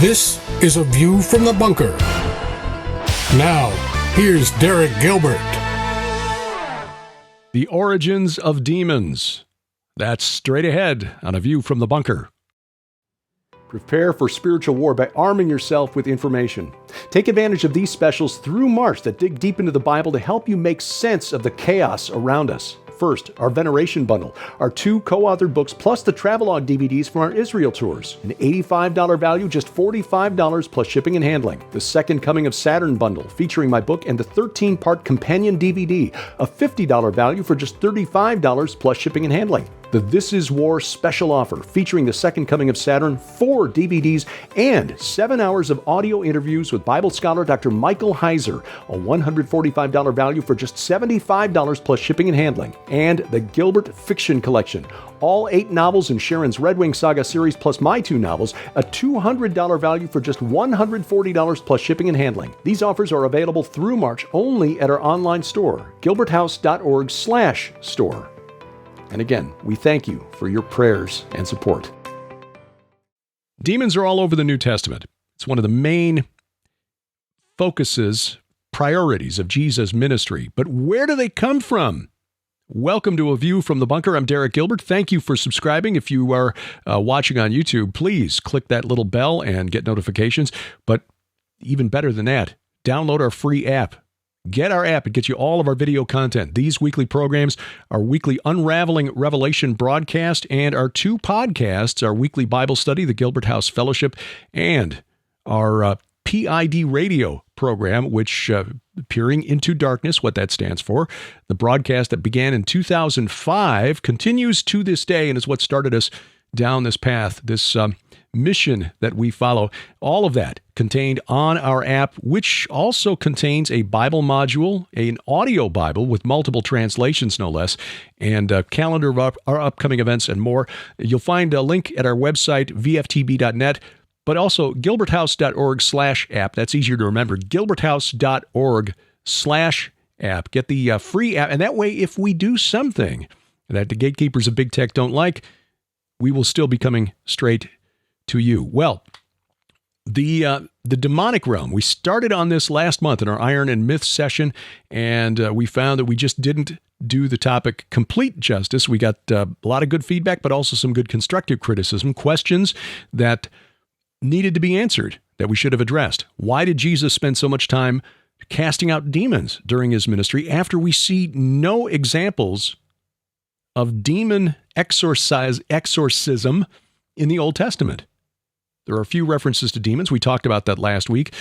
This is A View from the Bunker. Now, here's Derek Gilbert. The origins of demons. That's straight ahead on A View from the Bunker. Prepare for spiritual war by arming yourself with information. Take advantage of these specials through March that dig deep into the Bible to help you make sense of the chaos around us. First, our Veneration Bundle, our 2 co-authored books plus the travelogue DVDs from our Israel tours. An $85 value, just $45 plus shipping and handling. The Second Coming of Saturn Bundle, featuring my book and the 13-part companion DVD, a $50 value for just $35 plus shipping and handling. The This Is War special offer, featuring the Second Coming of Saturn, 4 DVDs, and 7 hours of audio interviews with Bible scholar Dr. Michael Heiser, a $145 value for just $75 plus shipping and handling. And the Gilbert Fiction Collection, all 8 novels in Sharon's Red Wing Saga series plus my 2 novels, a $200 value for just $140 plus shipping and handling. These offers are available through March only at our online store, gilberthouse.org/store. And again, we thank you for your prayers and support. Demons are all over the New Testament. It's one of the main focuses, priorities of Jesus' ministry. But where do they come from? Welcome to A View from the Bunker. I'm Derek Gilbert. Thank you for subscribing. If you are watching on YouTube, please click that little bell and get notifications. But even better than that, download our free app. Get our app. It gets you all of our video content. These weekly programs, our weekly Unraveling Revelation broadcast, and our 2 podcasts, our weekly Bible study, the Gilbert House Fellowship, and our PID radio program, which Peering into Darkness, what that stands for. The broadcast that began in 2005 continues to this day and is what started us down this path, this mission that we follow. All of that contained on our app, which also contains a Bible module, an audio Bible with multiple translations, no less, and a calendar of our upcoming events and more. You'll find a link at our website, VFTB.net, but also gilberthouse.org/app. That's easier to remember, gilberthouse.org/app. Get the free app, and that way, if we do something that the gatekeepers of big tech don't like, we will still be coming straight to you. Well, the demonic realm, we started on this last month in our Iron and Myth session, and we found that we just didn't do the topic complete justice. We got a lot of good feedback, but also some good constructive criticism, questions that needed to be answered, that we should have addressed. Why did Jesus spend so much time casting out demons during his ministry after we see no examples of demon exorcism in the Old Testament? There are a few references to demons. We talked about that last week.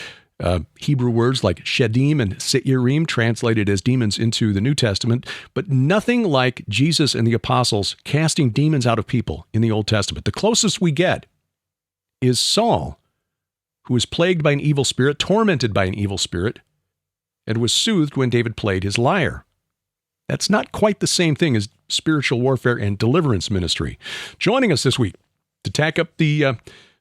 Hebrew words like shedim and seirim translated as demons into the New Testament, but nothing like Jesus and the apostles casting demons out of people in the Old Testament. The closest we get is Saul, who was plagued by an evil spirit, tormented by an evil spirit, and was soothed when David played his lyre. That's not quite the same thing as spiritual warfare and deliverance ministry. Joining us this week to tack up the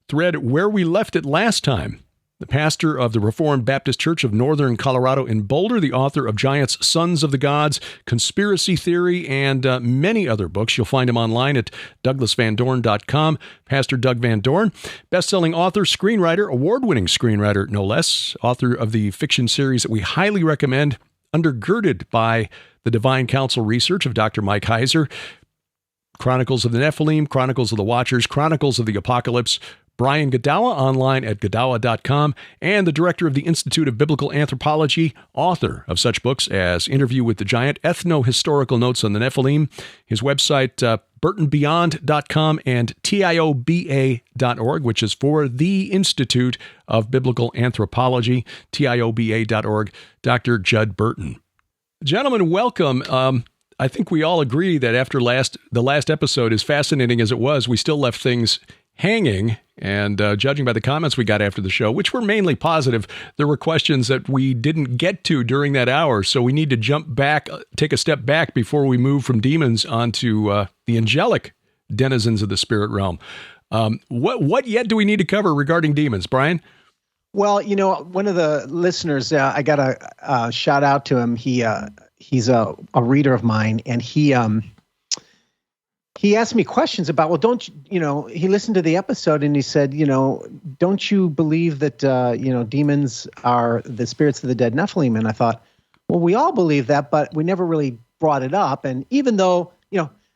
thread where we left it last time, the pastor of the Reformed Baptist Church of Northern Colorado in Boulder, the author of Giants, Sons of the Gods, Conspiracy Theory, and many other books. You'll find him online at douglasvandorn.com. Pastor Doug Van Dorn, best-selling author, screenwriter, award-winning screenwriter, no less, author of the fiction series that we highly recommend, undergirded by the Divine Counsel research of Dr. Mike Heiser, Chronicles of the Nephilim, Chronicles of the Watchers, Chronicles of the Apocalypse, Brian Godawa, online at godawa.com, and the director of the Institute of Biblical Anthropology, author of such books as Interview with the Giant, Ethno-Historical Notes on the Nephilim, his website, burtonbeyond.com, and tioba.org, which is for the Institute of Biblical Anthropology, tioba.org, Dr. Judd Burton. Gentlemen, welcome. I think we all agree that after the last episode, as fascinating as it was, we still left things hanging. And judging by the comments we got after the show, which were mainly positive, there were questions that we didn't get to during that hour. So we need to jump back, take a step back before we move from demons onto the angelic denizens of the spirit realm. What yet do we need to cover regarding demons, Brian? Well, you know, one of the listeners, I got a shout out to him. He's a reader of mine, and he he asked me questions about, well, don't he listened to the episode and he said, don't you believe that, demons are the spirits of the dead Nephilim? And I thought, well, we all believe that, but we never really brought it up. And even though,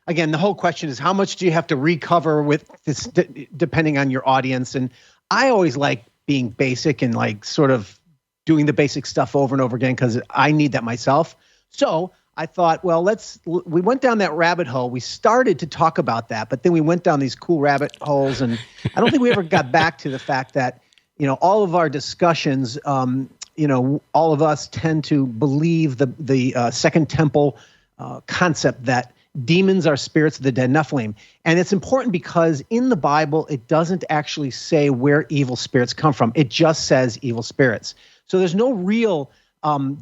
again, the whole question is how much do you have to recover with this, depending on your audience. And I always like being basic and like sort of doing the basic stuff over and over again because I need that myself. So I thought, well, we went down that rabbit hole. We started to talk about that, but then we went down these cool rabbit holes. And I don't think we ever got back to the fact that, all of our discussions, all of us tend to believe the Second Temple concept that demons are spirits of the dead Nephilim. And it's important because in the Bible, it doesn't actually say where evil spirits come from. It just says evil spirits. So there's no real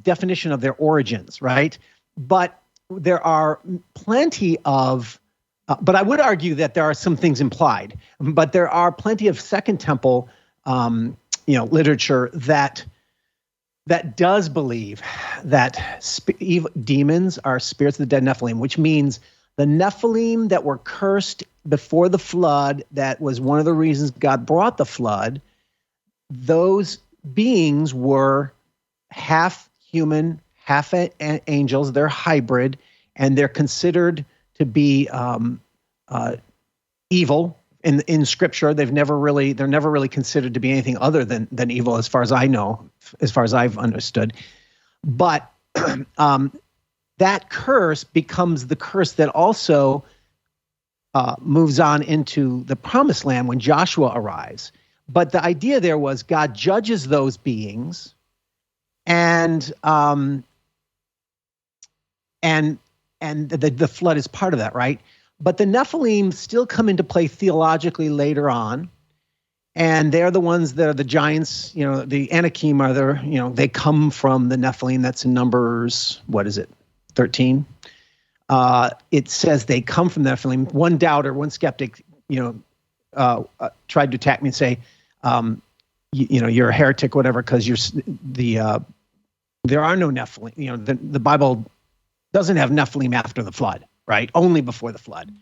definition of their origins, right? But there are plenty of, but I would argue that there are some things implied, but there are plenty of Second Temple, literature that does believe that demons are spirits of the dead Nephilim, which means the Nephilim that were cursed before the flood, that was one of the reasons God brought the flood, those beings were half human, half angels. They're hybrid, and they're considered to be evil in Scripture. They're never really considered to be anything other than evil, as far as I know, as far as I've understood. But that curse becomes the curse that also moves on into the Promised Land when Joshua arrives. But the idea there was God judges those beings, and the flood is part of that, right? But the Nephilim still come into play theologically later on, and they're the ones that are the giants. The Anakim are they come from the Nephilim. That's in Numbers, 13? It says they come from the Nephilim. One doubter, one skeptic, tried to attack me and say, you're a heretic, whatever, because there are no Nephilim. The Bible doesn't have Nephilim after the flood, right? Only before the flood.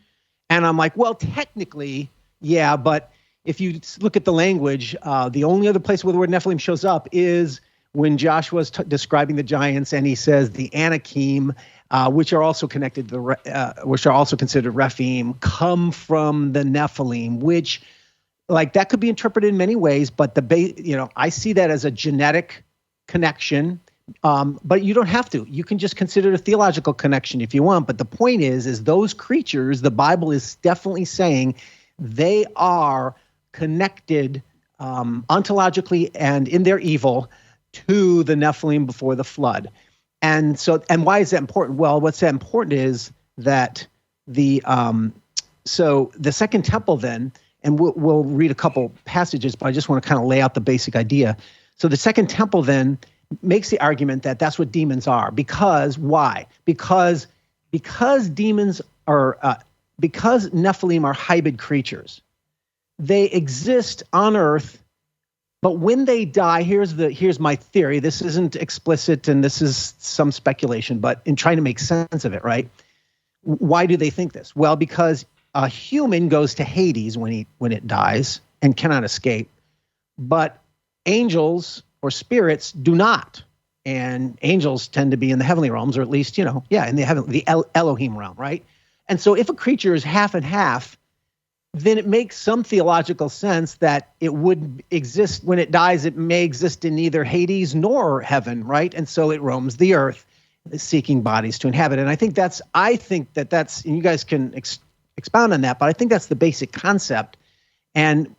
And I'm like, well, technically, yeah, but if you look at the language, the only other place where the word Nephilim shows up is when Joshua's describing the giants, and he says the Anakim, which are also connected to which are also considered Rephaim, come from the Nephilim, which, like, that could be interpreted in many ways, but I see that as a genetic connection. But you don't have to. You can just consider it a theological connection if you want. But the point is those creatures, the Bible is definitely saying they are connected ontologically and in their evil to the Nephilim before the flood. And why is that important? Well, what's that important is that the Second Temple then, and we'll read a couple passages, but I just want to kind of lay out the basic idea. So the Second Temple then makes the argument that that's what demons are. Because why? Because demons are because Nephilim are hybrid creatures. They exist on Earth, but when they die, here's my theory. This isn't explicit, and this is some speculation, but in trying to make sense of it, right? Why do they think this? Well, because a human goes to Hades when it dies and cannot escape, but angels or spirits do not. And angels tend to be in the heavenly realms, or at least, in the Elohim realm, right? And so if a creature is half and half, then it makes some theological sense that it would exist when it dies. It may exist in neither Hades nor heaven, right? And so it roams the earth, seeking bodies to inhabit. And I think that's, and you guys can expound on that, but I think that's the basic concept. And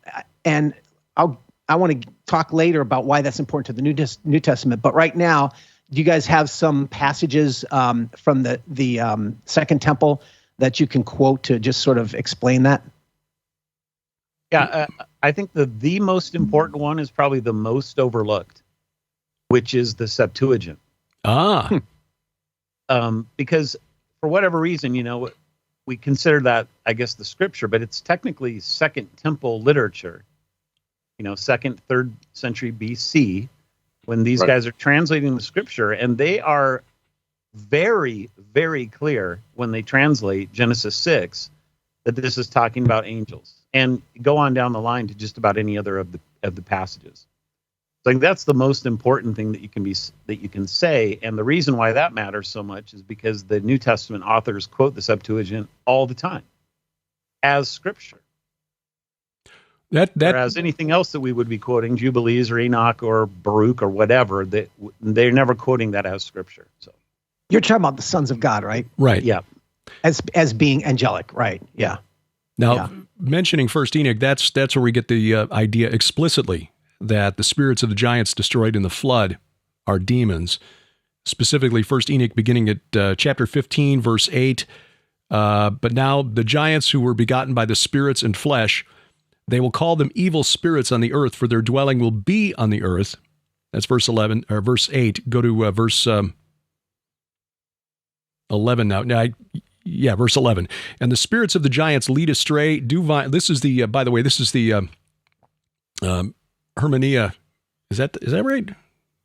I want to talk later about why that's important to the New Testament. But right now, do you guys have some passages from the Second Temple that you can quote to just sort of explain that? Yeah, I think the most important one is probably the most overlooked, which is the Septuagint. Because for whatever reason, we consider that, I guess, the scripture, but it's technically Second Temple literature. 2nd, 3rd century BC, when these guys are translating the scripture, and they are very, very clear when they translate Genesis 6 that this is talking about angels, and go on down the line to just about any other of the passages. So that's the most important thing that you can say, and the reason why that matters so much is because the New Testament authors quote the Septuagint all the time as scripture. Whereas anything else that we would be quoting, Jubilees or Enoch or Baruch or whatever, they're never quoting that as scripture. So you're talking about the sons of God, right? Right. Yeah. As being angelic, right? Yeah. Now, mentioning First Enoch, that's where we get the idea explicitly that the spirits of the giants destroyed in the flood are demons. Specifically, First Enoch beginning at chapter 15, verse 8. But now the giants who were begotten by the spirits and flesh, they will call them evil spirits on the earth, for their dwelling will be on the earth. That's verse 11 or verse 8. Go to verse 11 now. Verse 11. And the spirits of the giants lead astray. This is the by the way, this is the Hermania. Is that right?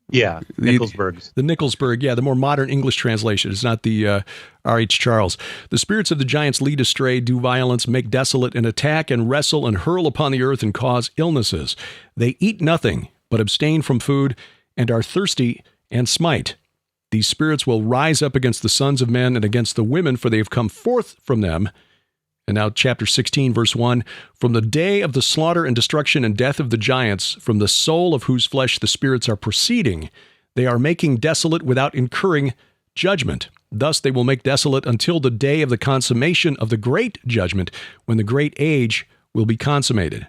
Yeah, Nicholsburg's. The Nicholsburg, the more modern English translation. It's not the R.H. Charles. The spirits of the giants lead astray, do violence, make desolate, and attack and wrestle and hurl upon the earth and cause illnesses. They eat nothing, but abstain from food, and are thirsty and smite. These spirits will rise up against the sons of men and against the women, for they have come forth from them. And now chapter 16, verse 1, from the day of the slaughter and destruction and death of the giants, from the soul of whose flesh the spirits are proceeding, they are making desolate without incurring judgment. Thus they will make desolate until the day of the consummation of the great judgment, when the great age will be consummated.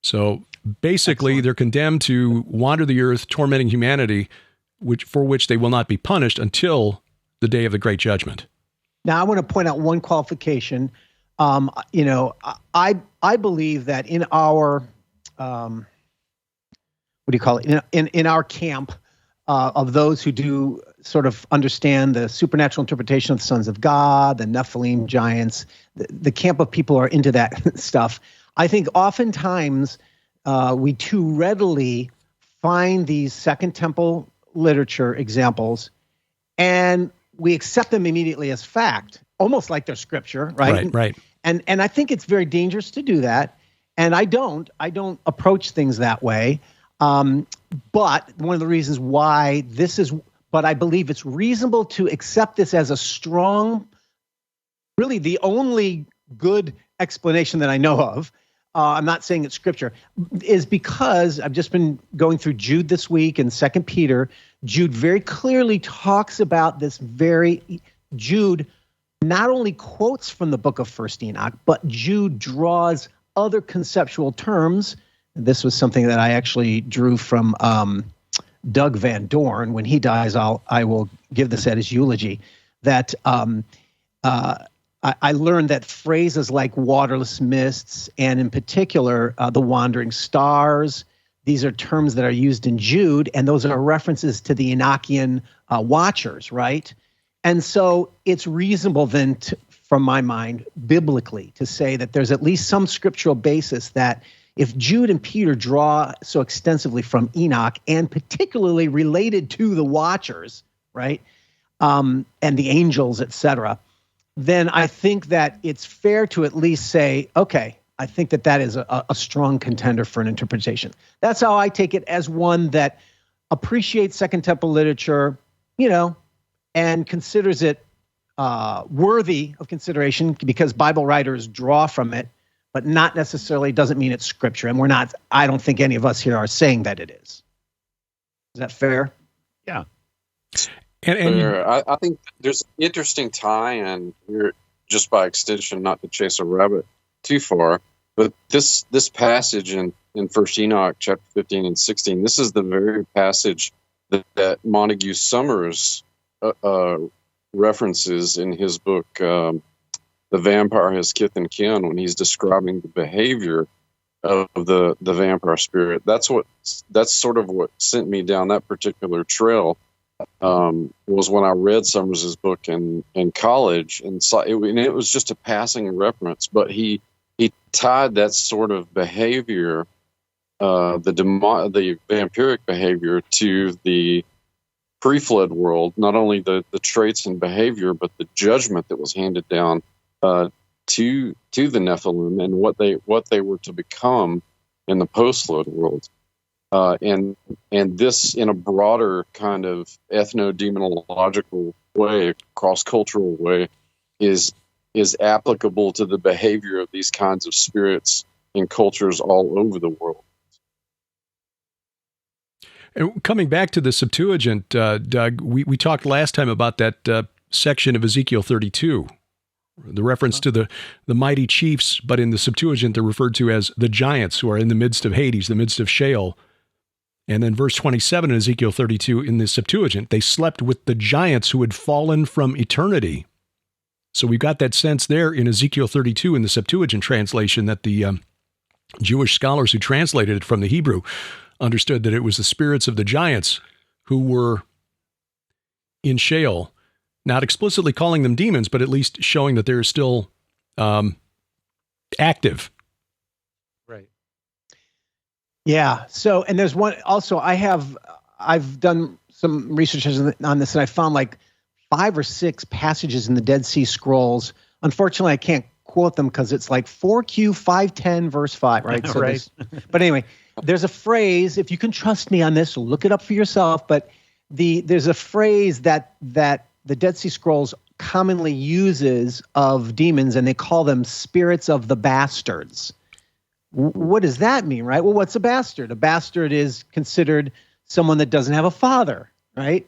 So basically, they're condemned to wander the earth, tormenting humanity, for which they will not be punished until the day of the great judgment. Now, I want to point out one qualification. I believe that in our in our camp of those who do sort of understand the supernatural interpretation of the sons of God, the Nephilim giants, the camp of people who are into that stuff. I think oftentimes we too readily find these Second Temple literature examples, and we accept them immediately as fact, almost like they're scripture, right? Right. And I think it's very dangerous to do that. And I don't approach things that way. But one of the reasons why but I believe it's reasonable to accept this as a strong, really the only good explanation that I know of. I'm not saying it's scripture, is because I've just been going through Jude this week and 2 Peter. Jude very clearly talks about this Jude not only quotes from the book of First Enoch, but Jude draws other conceptual terms. This was something that I actually drew from Doug Van Dorn. When he dies, I will give this at his eulogy, that I learned that phrases like waterless mists, and in particular, the wandering stars, these are terms that are used in Jude, and those are references to the Enochian watchers, right? And so it's reasonable then, from my mind, biblically, to say that there's at least some scriptural basis that if Jude and Peter draw so extensively from Enoch, and particularly related to the watchers, right, and the angels, etc., then I think that it's fair to at least say, okay, I think that is a strong contender for an interpretation. That's how I take it, as one that appreciates Second Temple literature, and considers it worthy of consideration because Bible writers draw from it, but not necessarily doesn't mean it's scripture. And I don't think any of us here are saying that it is. Is that fair? Yeah. I think there's an interesting tie-in here, just by extension, not to chase a rabbit too far, but this passage in First Enoch, chapter 15 and 16, this is the very passage that Montague Summers references in his book, The Vampire Has Kith and Kin, when he's describing the behavior of the vampire spirit. That's sort of what sent me down that particular trail. Was when I read Summers' book in college, and it was just a passing reference, but he tied that sort of behavior, the vampiric behavior, to the pre-flood world. Not only the traits and behavior, but the judgment that was handed down to the Nephilim and what they were to become in the post-flood world. And this, in a broader kind of ethno-demonological way, cross-cultural way, is applicable to the behavior of these kinds of spirits in cultures all over the world. And coming back to the Septuagint, Doug, we talked last time about that section of Ezekiel 32, the reference to the mighty chiefs, but in the Septuagint they're referred to as the giants who are in the midst of Hades, the midst of Sheol. And then verse 27 in Ezekiel 32 in the Septuagint, they slept with the giants who had fallen from eternity. So we've got that sense there in Ezekiel 32 in the Septuagint translation that the Jewish scholars who translated it from the Hebrew understood that it was the spirits of the giants who were in Sheol, not explicitly calling them demons, but at least showing that they're still active. Right. Yeah. So, and there's one also, I've done some research on this, and I found like 5 or 6 passages in the Dead Sea Scrolls. Unfortunately, I can't quote them because it's like 4Q 510 verse 5, right? So right. But anyway, there's a phrase, if you can trust me on this, look it up for yourself, but there's a phrase that the Dead Sea Scrolls commonly uses of demons, and they call them spirits of the bastards. What does that mean, right? Well, what's a bastard? A bastard is considered someone that doesn't have a father, right?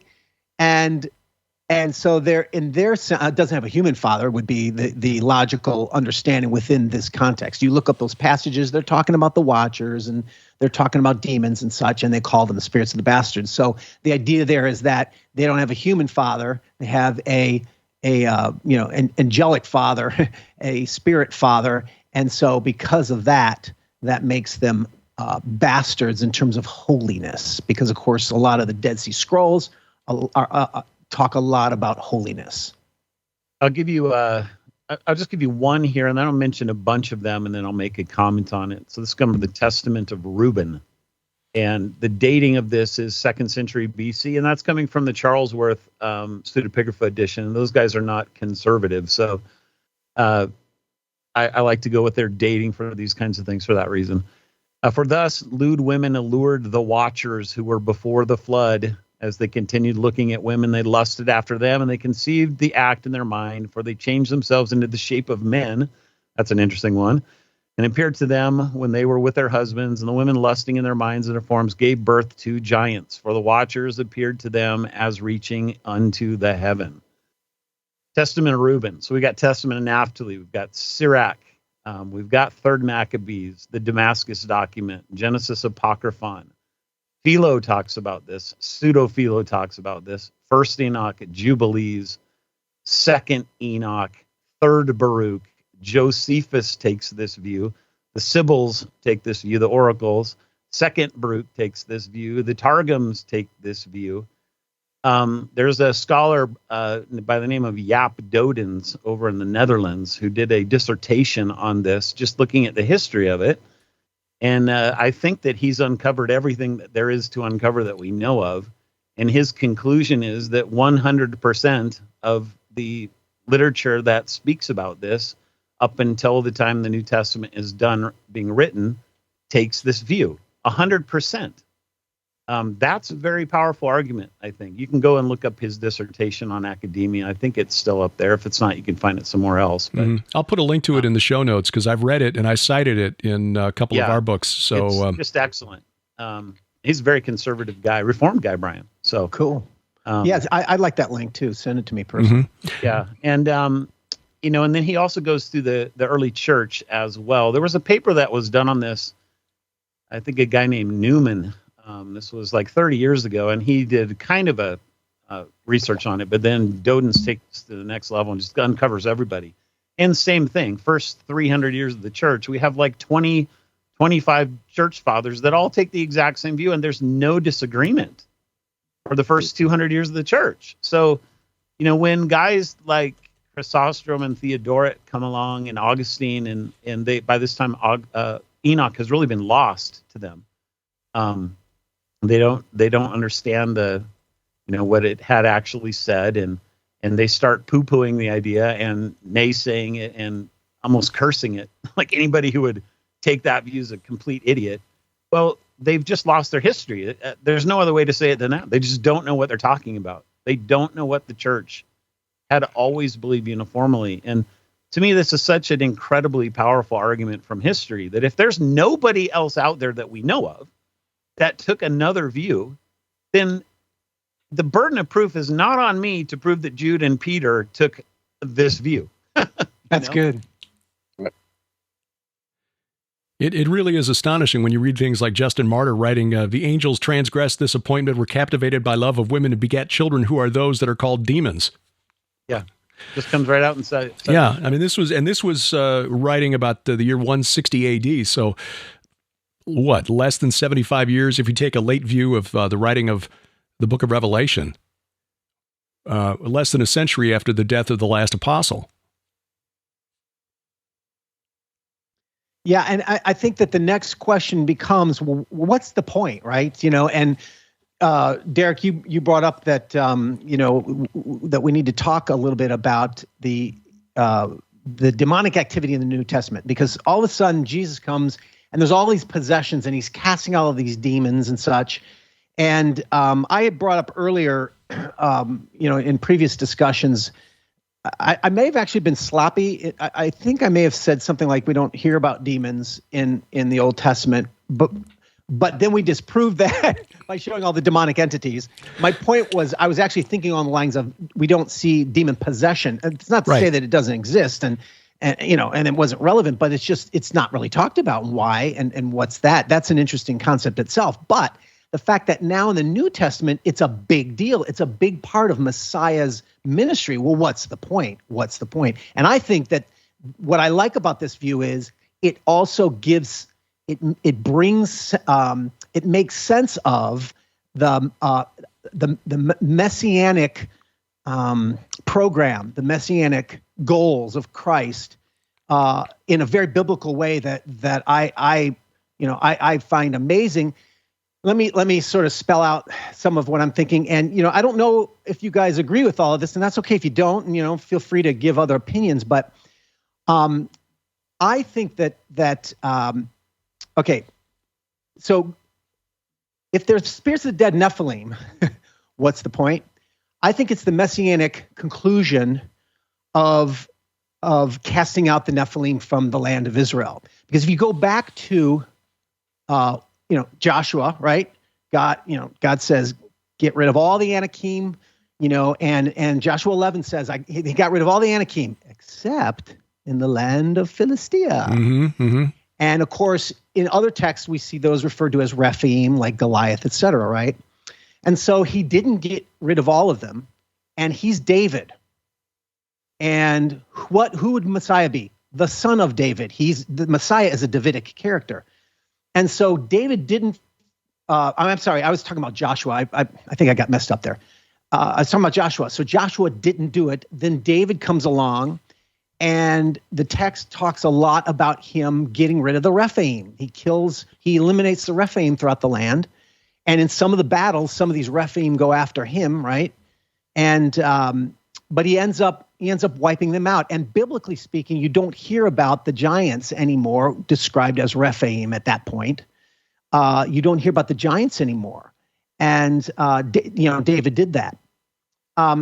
And so they're in their doesn't have a human father would be the logical understanding within this context. You look up those passages, they're talking about the Watchers and they're talking about demons and such, and they call them the spirits of the bastards. So the idea there is that they don't have a human father; they have an angelic father, a spirit father, and so because of that makes them bastards in terms of holiness. Because of course, a lot of the Dead Sea Scrolls talk a lot about holiness. I'll just give you one here, and then I'll mention a bunch of them, and then I'll make a comment on it. So this comes from the Testament of Reuben, and the dating of this is 2nd century BC, and that's coming from the Charlesworth pseudepigrapha edition. And those guys are not conservative, so I like to go with their dating for these kinds of things for that reason. For thus lewd women allured the Watchers who were before the flood. As they continued looking at women, they lusted after them, and they conceived the act in their mind, for they changed themselves into the shape of men. That's an interesting one. And appeared to them when they were with their husbands, and the women lusting in their minds and their forms gave birth to giants. For the Watchers appeared to them as reaching unto the heaven. Testament of Reuben. So we got Testament of Naphtali. We've got Sirach. We've got 3rd Maccabees, the Damascus document, Genesis Apocryphon. Philo talks about this. Pseudo-Philo talks about this. 1st Enoch, Jubilees. 2nd Enoch, 3rd Baruch. Josephus takes this view. The Sibyls take this view. The oracles. 2nd Baruch takes this view. The Targums take this view. There's a scholar by the name of Jaap Dodens over in the Netherlands who did a dissertation on this, just looking at the history of it. And I think that he's uncovered everything that there is to uncover that we know of. And his conclusion is that 100% of the literature that speaks about this, up until the time the New Testament is done being written, takes this view. 100%. That's a very powerful argument, I think. You can go and look up his dissertation on academia. I think it's still up there. If it's not, you can find it somewhere else. But I'll put a link to it in the show notes because I've read it and I cited it in a couple of our books. So it's just excellent. He's a very conservative guy, reformed guy, Brian. So cool. Yes, I like that link too. Send it to me personally. Yeah, and and then he also goes through the early church as well. There was a paper that was done on this. I think a guy named Newman. This was like 30 years ago, and he did kind of a research on it, but then Dodens takes to the next level and just uncovers everybody. And same thing, first 300 years of the church, we have like 20, 25 church fathers that all take the exact same view, and there's no disagreement for the first 200 years of the church. So, when guys like Chrysostom and Theodoret come along, and Augustine, and they by this time Enoch has really been lost to them. They don't understand what it had actually said, and they start poo-pooing the idea and naysaying it, and almost cursing it, like anybody who would take that view is a complete idiot. Well, they've just lost their history. There's no other way to say it than that. They just don't know what they're talking about. They don't know what the church had always believed uniformly. And to me, this is such an incredibly powerful argument from history that if there's nobody else out there that we know of that took another view, then the burden of proof is not on me to prove that Jude and Peter took this view. That's good. It really is astonishing when you read things like Justin Martyr writing, the angels transgressed this appointment, were captivated by love of women and begat children who are those that are called demons. Yeah. Just comes right out and says. Yeah. I mean, this was writing about the year 160 AD. So what, less than 75 years, if you take a late view of the writing of the book of Revelation, less than a century after the death of the last apostle. Yeah, and I think that the next question becomes, well, what's the point, right? You know, and Derek, you brought up that that we need to talk a little bit about the demonic activity in the New Testament, because all of a sudden Jesus comes and there's all these possessions and he's casting all of these demons and such. And I had brought up earlier, in previous discussions, I may have actually been sloppy. I think I may have said something like, we don't hear about demons in the Old Testament, but then we disproved that by showing all the demonic entities. My point was, I was actually thinking on the lines of, we don't see demon possession. It's not to say that it doesn't exist and it wasn't relevant, but it's not really talked about. And why and what's that? That's an interesting concept itself. But the fact that now in the New Testament, it's a big deal. It's a big part of Messiah's ministry. Well, what's the point? What's the point? And I think that what I like about this view is it also gives, it brings, it makes sense of the messianic program, the messianic goals of Christ in a very biblical way that I find amazing. Let me sort of spell out some of what I'm thinking. And, I don't know if you guys agree with all of this, and that's okay if you don't, and, feel free to give other opinions. But I think that okay, so if there's spirits of the dead Nephilim, what's the point? I think it's the messianic conclusion of casting out the Nephilim from the land of Israel. Because if you go back to Joshua, right? God says, get rid of all the Anakim, and Joshua 11 says, he got rid of all the Anakim except in the land of Philistia. Mm-hmm, mm-hmm. And of course, in other texts, we see those referred to as Rephaim, like Goliath, etc., right? And so he didn't get rid of all of them, and he's David. And who would Messiah be? The son of David. The Messiah is a Davidic character. And so David didn't, I'm sorry, I was talking about Joshua. I think I got messed up there. I was talking about Joshua. So Joshua didn't do it. Then David comes along, and the text talks a lot about him getting rid of the Rephaim. He eliminates the Rephaim throughout the land. And in some of the battles, some of these Rephaim go after him, right? And but he ends up wiping them out. And biblically speaking, you don't hear about the giants anymore, described as Rephaim at that point. You don't hear about the giants anymore. And David did that.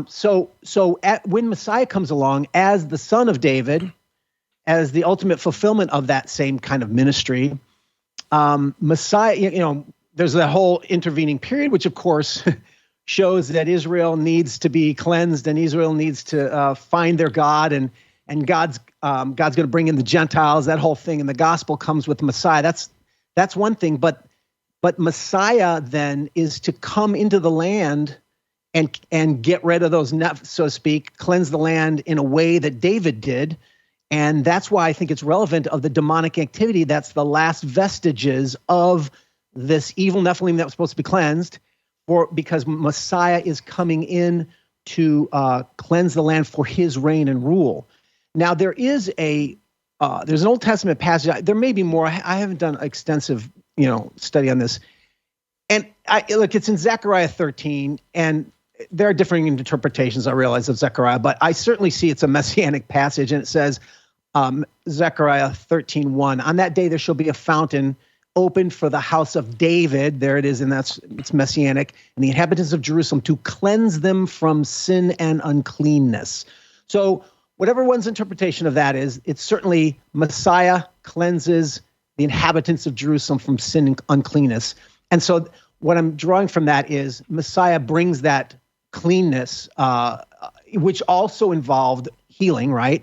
So when Messiah comes along as the son of David, as the ultimate fulfillment of that same kind of ministry, Messiah, there's that whole intervening period, which of course shows that Israel needs to be cleansed and Israel needs to find their God, and God's going to bring in the Gentiles. That whole thing, and the gospel comes with Messiah. That's one thing, but Messiah then is to come into the land and get rid of those, so to speak, cleanse the land in a way that David did. And that's why I think it's relevant of the demonic activity. That's the last vestiges of this evil Nephilim that was supposed to be cleansed, because Messiah is coming in to cleanse the land for his reign and rule. Now, there's an Old Testament passage. There may be more. I haven't done extensive, study on this. And it's in Zechariah 13, and there are differing interpretations, I realize, of Zechariah, but I certainly see it's a messianic passage, and it says, Zechariah 13:1. On that day there shall be a fountain opened for the house of David. There it is, and it's messianic. And the inhabitants of Jerusalem to cleanse them from sin and uncleanness. So whatever one's interpretation of that is, it's certainly Messiah cleanses the inhabitants of Jerusalem from sin and uncleanness. And so what I'm drawing from that is Messiah brings that cleanness, which also involved healing, right?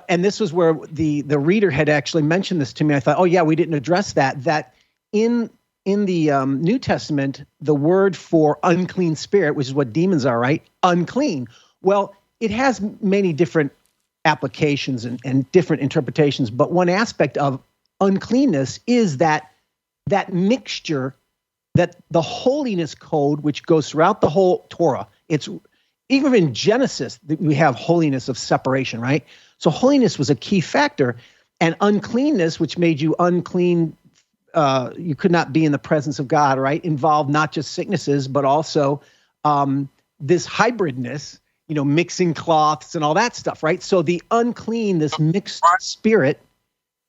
And this was where the reader had actually mentioned this to me. I thought, oh yeah, we didn't address that in the New Testament, the word for unclean spirit, which is what demons are, right? Unclean. Well, it has many different applications and different interpretations, but one aspect of uncleanness is that mixture, that the holiness code, which goes throughout the whole Torah. It's even in Genesis, we have holiness of separation, right? So holiness was a key factor, and uncleanness, which made you unclean, you could not be in the presence of God, right? Involved not just sicknesses, but also this hybridness, mixing cloths and all that stuff, right? So the unclean, this mixed spirit,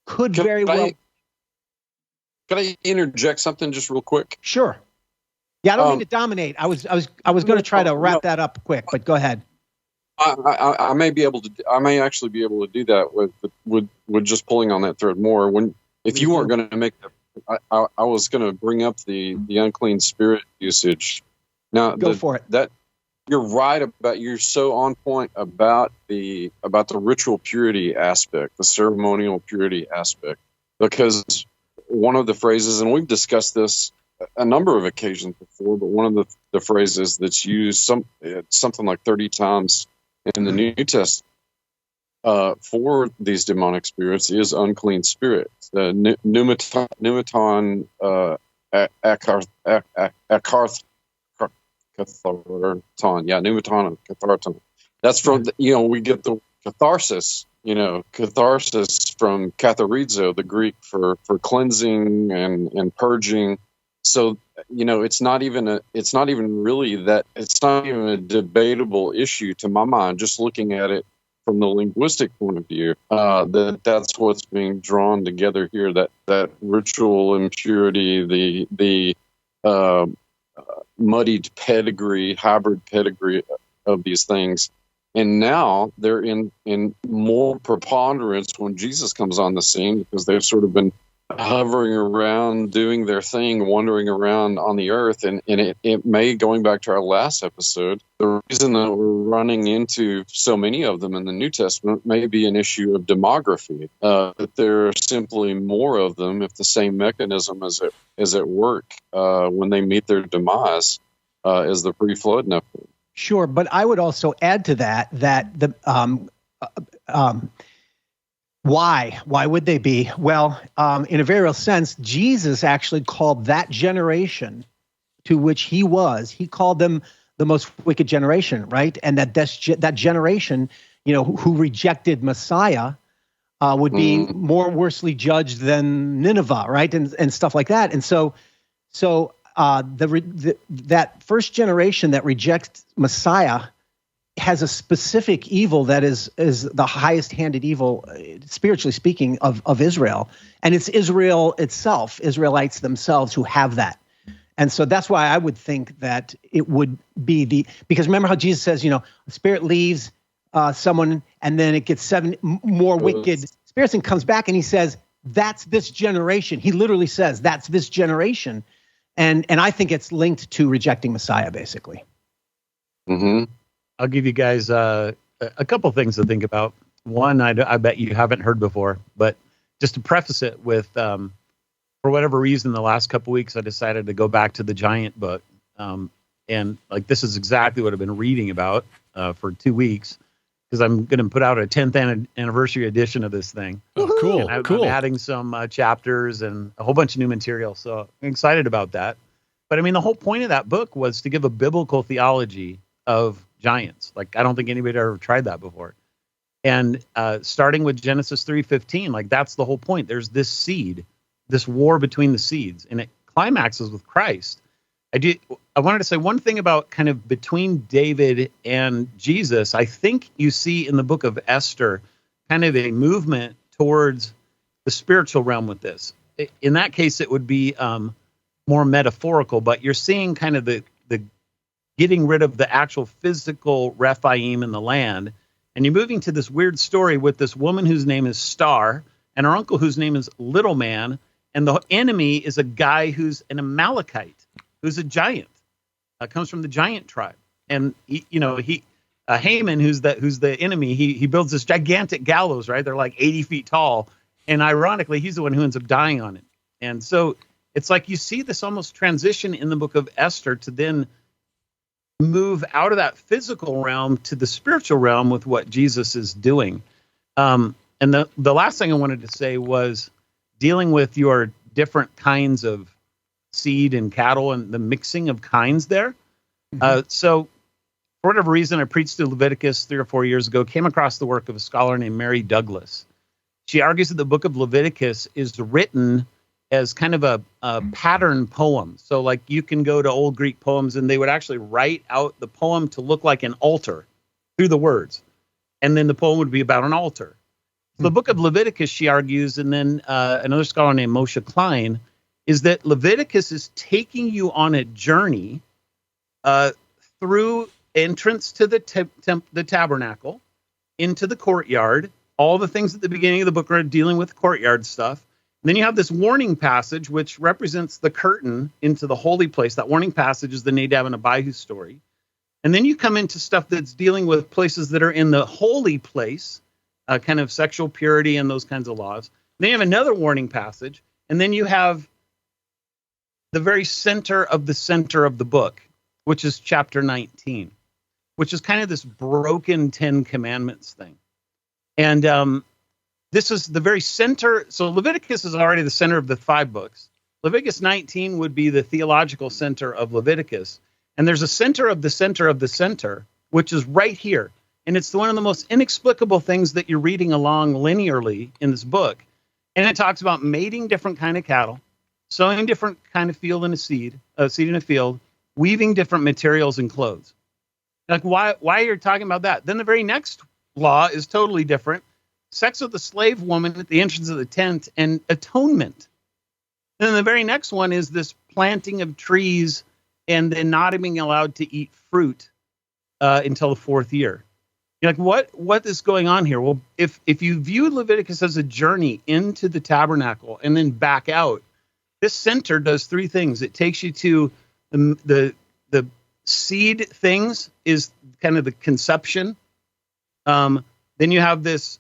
could very well. Can I interject something just real quick? Sure. Yeah, I don't mean to dominate. I was going to try to wrap that up quick, but go ahead. I may be able to. I may actually be able to do that with just pulling on that thread more. If you weren't going to make that, I was going to bring up the unclean spirit usage. Now, go for it. That you're right about. You're so on point about the ritual purity aspect, the ceremonial purity aspect, because one of the phrases, and we've discussed this a number of occasions before, but one of the phrases that's used something like 30 times in the New Testament for these demonic spirits is unclean spirits. Pneumaton catharton. Yeah, pneumaton and catharton. That's from we get the catharsis. Catharsis from katharizo, the Greek for cleansing and purging. So, it's not even a debatable issue to my mind, just looking at it from the linguistic point of view, that's what's being drawn together here, that ritual impurity, the muddied pedigree, hybrid pedigree of these things. And now they're in more preponderance when Jesus comes on the scene, because they've sort of been hovering around, doing their thing, wandering around on the earth. And it may, going back to our last episode, the reason that we're running into so many of them in the New Testament may be an issue of demography, that there are simply more of them if the same mechanism is at work when they meet their demise as the pre-flood Nephilim. Sure, but I would also add to that the why would they be? Well, in a very real sense, Jesus actually called that generation to which he called them the most wicked generation, right? And that generation, who rejected Messiah, would be more worsely judged than Nineveh, right? And stuff like that. And so that first generation that rejects Messiah has a specific evil that is the highest handed evil, spiritually speaking, of Israel. And it's Israel itself, Israelites themselves, who have that. And so that's why I would think that it would be because remember how Jesus says, the spirit leaves someone and then it gets 7 more wicked spirits and comes back, and he says, that's this generation. He literally says, that's this generation. And I think it's linked to rejecting Messiah, basically. Mm-hmm. I'll give you guys a couple things to think about. One, I bet you haven't heard before, but just to preface it with, for whatever reason, the last couple weeks, I decided to go back to the Giant book. And this is exactly what I've been reading about for 2 weeks, because I'm going to put out a 10th anniversary edition of this thing. Oh, cool. I'm adding some chapters and a whole bunch of new material. So I'm excited about that. But the whole point of that book was to give a biblical theology of giants. I don't think anybody ever tried that before. And starting with Genesis 3:15, that's the whole point. There's this seed, this war between the seeds, and it climaxes with Christ. I wanted to say one thing about kind of between David and Jesus. I think you see in the book of Esther kind of a movement towards the spiritual realm with this. In that case, it would be more metaphorical, but you're seeing kind of the getting rid of the actual physical Rephaim in the land, and you're moving to this weird story with this woman whose name is Star, and her uncle whose name is Little Man, and the enemy is a guy who's an Amalekite, who's a giant, comes from the giant tribe, and Haman, who's the enemy, he builds this gigantic gallows, right? They're like 80 feet tall, and ironically, he's the one who ends up dying on it. And so it's like you see this almost transition in the book of Esther to then move out of that physical realm to the spiritual realm with what Jesus is doing. And the last thing I wanted to say was dealing with your different kinds of seed and cattle and the mixing of kinds there. So for whatever reason, I preached through Leviticus 3 or 4 years ago, came across the work of a scholar named Mary Douglas. She argues that the book of Leviticus is written as kind of a pattern poem. So like you can go to old Greek poems and they would actually write out the poem to look like an altar through the words. And then the poem would be about an altar. So the book of Leviticus, she argues, and then another scholar named Moshe Klein, is that Leviticus is taking you on a journey through entrance to the tabernacle, into the courtyard. All the things at the beginning of the book are dealing with courtyard stuff. And then you have this warning passage, which represents the curtain into the holy place. That warning passage is the Nadab and Abihu story. And then you come into stuff that's dealing with places that are in the holy place, kind of sexual purity and those kinds of laws. And then you have another warning passage. And then you have the very center of the book, which is chapter 19, which is kind of this broken 10 Commandments thing. And this is the very center. So Leviticus is already the center of the 5 books. Leviticus 19 would be the theological center of Leviticus. And there's a center of the center of the center, which is right here. And it's one of the most inexplicable things that you're reading along linearly in this book. And it talks about mating different kind of cattle, sowing different kind of field in a seed in a field, weaving different materials and clothes. Like, why are you talking about that? Then the very next law is totally different. Sex with a slave woman at the entrance of the tent and atonement. And then the very next one is this planting of trees and then not being allowed to eat fruit until the 4th year. You're like, what is going on here? Well, if you view Leviticus as a journey into the tabernacle and then back out, this center does 3 things. It takes you to the seed things is kind of the conception. Then you have this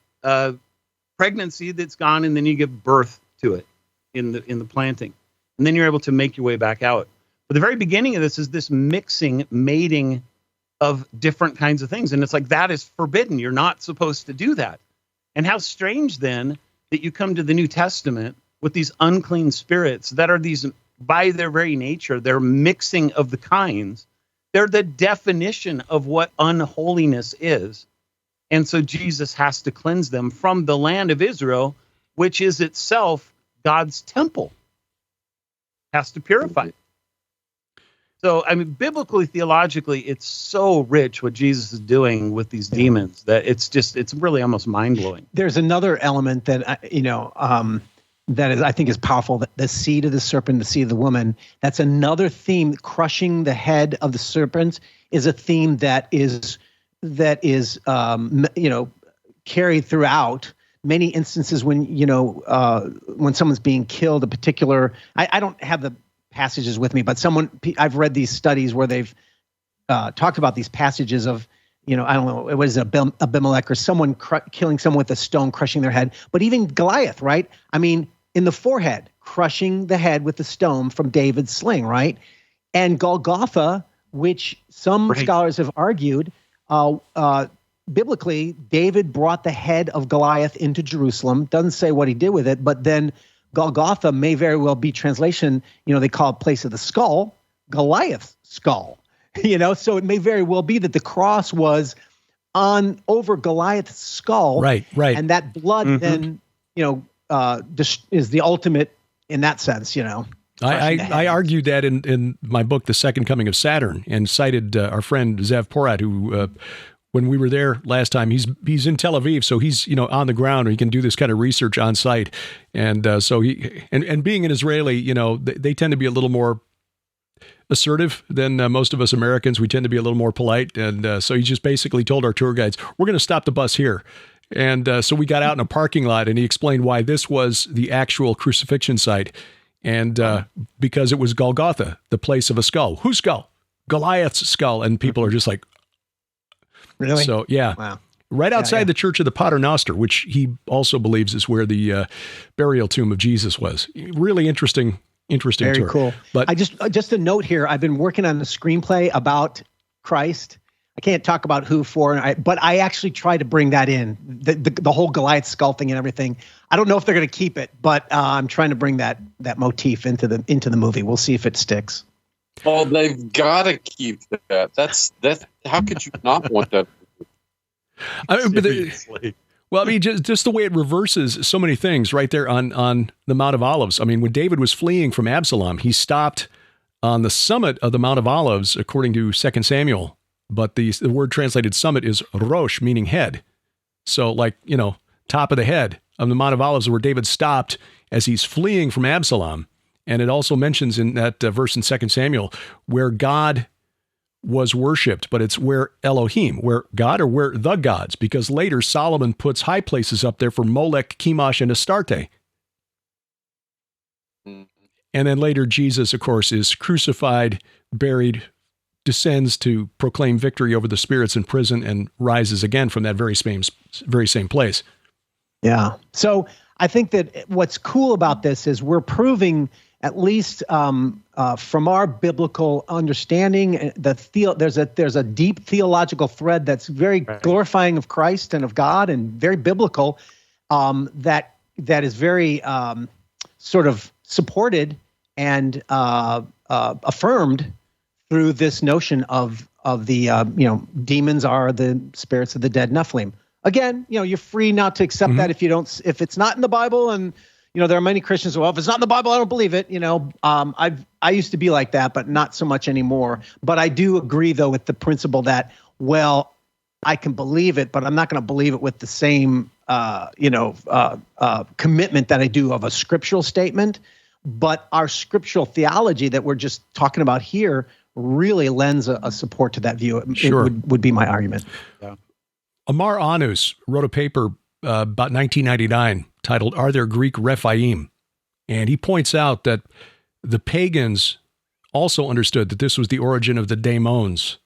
pregnancy that's gone, and then you give birth to it in the planting, and then you're able to make your way back out. But the very beginning of this is this mating of different kinds of things, and it's like that is forbidden. You're not supposed to do that. And how strange then that you come to the New Testament with these unclean spirits that are these, by their very nature, they're mixing of the kinds. They're the definition of what unholiness is. And so Jesus has to cleanse them from the land of Israel, which is itself God's temple. Has to purify it. So, I mean, biblically, theologically, it's so rich what Jesus is doing with these demons that it's really almost mind-blowing. There's another element that, that is, I think, is powerful. The seed of the serpent, the seed of the woman. That's another theme. Crushing the head of the serpent is a theme that is carried throughout many instances when someone's being killed. A particular, I don't have the passages with me, but I've read these studies where they've talked about these passages of, I don't know, it was Abimelech or someone killing someone with a stone, crushing their head. But even Goliath, right? I mean, in the forehead, crushing the head with the stone from David's sling, right? And Golgotha, which some scholars have argued, biblically, David brought the head of Goliath into Jerusalem. Doesn't say what he did with it, but then Golgotha may very well be translation, they call it place of the skull, Goliath's skull, so it may very well be that the cross was over Goliath's skull. Right. And that blood then, is the ultimate in that sense, I argued that in my book, The Second Coming of Saturn, and cited our friend Zev Porat, who when we were there last time, he's in Tel Aviv, so he's on the ground, and he can do this kind of research on site. And so and being an Israeli, they tend to be a little more assertive than most of us Americans. We tend to be a little more polite. And so he just basically told our tour guides, we're going to stop the bus here. And so we got out in a parking lot, and he explained why this was the actual crucifixion site. And because it was Golgotha, the place of a skull. Whose skull? Goliath's skull. And people are just like, really? So, yeah. Wow. Right outside the Church of the Pater Noster, which he also believes is where the burial tomb of Jesus was. Really interesting Very tour. cool. But I just a note here. I've been working on a screenplay about Christ. I can't talk about who for, but I actually try to bring that in, the whole Goliath skull thing and everything. I don't know if they're going to keep it, but I'm trying to bring that motif into the movie. We'll see if it sticks. Oh, they've got to keep that. That's how could you not want that? Just the way it reverses so many things right there on the Mount of Olives. I mean, when David was fleeing from Absalom, he stopped on the summit of the Mount of Olives, according to 2 Samuel. But the word translated summit is rosh, meaning head. So top of the head of the Mount of Olives, where David stopped as he's fleeing from Absalom. And it also mentions in that verse in 2 Samuel where God was worshipped, but it's where Elohim, where God or where the gods, because later Solomon puts high places up there for Molech, Chemosh, and Astarte. And then later Jesus, of course, is crucified, buried, descends to proclaim victory over the spirits in prison, and rises again from that very same place. Yeah. So I think that what's cool about this is we're proving, at least from our biblical understanding, there's a deep theological thread that's very glorifying of Christ and of God, and very biblical, that is very sort of supported and affirmed through this notion of the demons are the spirits of the dead Nephilim. Again, you're free not to accept that if it's not in the Bible. And there are many Christians who, well, if it's not in the Bible, I don't believe it. I used to be like that, but not so much anymore. But I do agree, though, with the principle that, well, I can believe it, but I'm not going to believe it with the same commitment that I do of a scriptural statement. But our scriptural theology that we're just talking about here really lends a support to that view. Sure. It would be my argument. Yeah. Amar Anus wrote a paper about 1999 titled, Are There Greek Rephaim? And he points out that the pagans also understood that this was the origin of the daemons.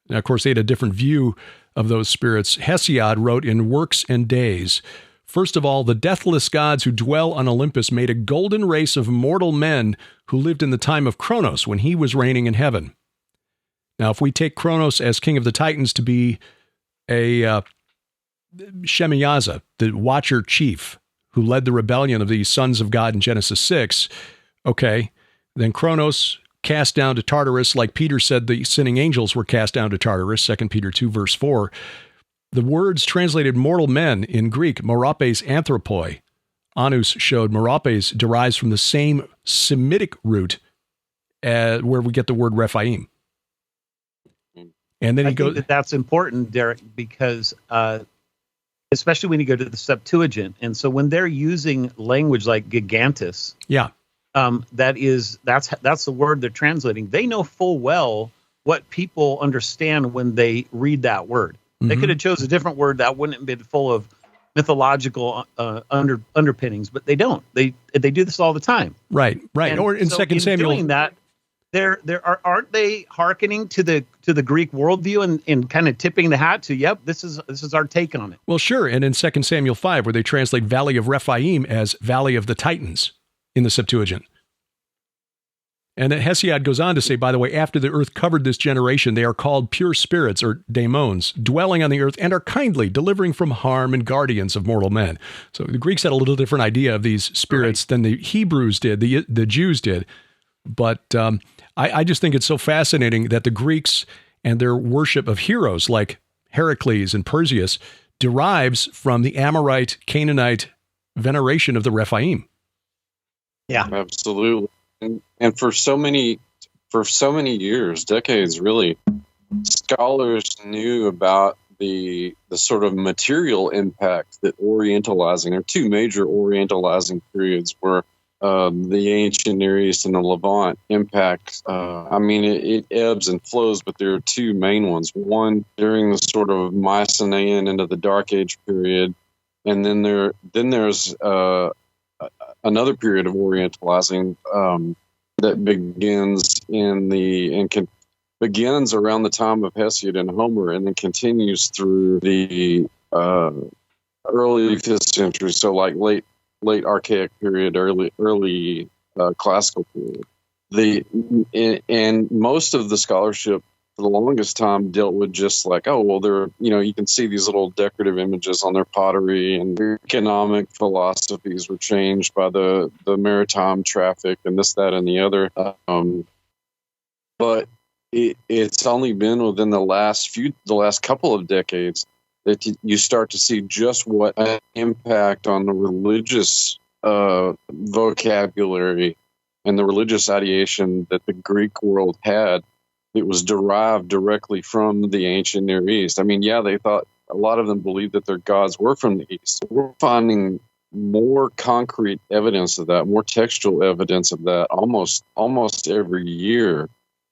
Now, of course, they had a different view of those spirits. Hesiod wrote in Works and Days, first of all, the deathless gods who dwell on Olympus made a golden race of mortal men who lived in the time of Kronos when he was reigning in heaven. Now, if we take Kronos as king of the Titans to be a Shemiyaza, the watcher chief who led the rebellion of the sons of God in Genesis 6, okay, then Kronos cast down to Tartarus, like Peter said the sinning angels were cast down to Tartarus, 2 Peter 2, verse 4. The words translated mortal men in Greek, moropes anthropoi. Anus showed moropes derives from the same Semitic root where we get the word Rephaim. And then I think that's important, Derek, because especially when you go to the Septuagint, and so when they're using language like gigantus, that's the word they're translating. They know full well what people understand when they read that word. They could have chose a different word that wouldn't have been full of mythological underpinnings, but they don't. They do this all the time. Right. And or in so 2 Samuel, doing that, aren't they hearkening to the Greek worldview and kind of tipping the hat to, yep, this is our take on it. Well, sure. And in 2 Samuel 5, where they translate Valley of Rephaim as Valley of the Titans in the Septuagint. And then Hesiod goes on to say, by the way, after the earth covered this generation, they are called pure spirits, or daemons, dwelling on the earth, and are kindly, delivering from harm and guardians of mortal men. So the Greeks had a little different idea of these spirits than the Hebrews did, the Jews did. But I just think it's so fascinating that the Greeks and their worship of heroes like Herakles and Perseus derives from the Amorite, Canaanite veneration of the Rephaim. Yeah, absolutely. And for so many years, decades really, scholars knew about the sort of material impact that Orientalizing, or two major Orientalizing periods were the ancient Near East and the Levant impact. It ebbs and flows, but there are two main ones. One during the sort of Mycenaean into the Dark Age period, and then there's another period of Orientalizing that begins around the time of Hesiod and Homer, and then continues through the early 5th century, so like late Archaic period, early Classical period. And most of the scholarship for the longest time dealt with just like, oh, well, you can see these little decorative images on their pottery, and their economic philosophies were changed by the maritime traffic and this, that, and the other. But it's only been within the last couple of decades that you start to see just what an impact on the religious vocabulary and the religious ideation that the Greek world had. It was derived directly from the ancient Near East. I mean, yeah, they thought, a lot of them believed that their gods were from the East. We're finding more concrete evidence of that, more textual evidence of that almost every year.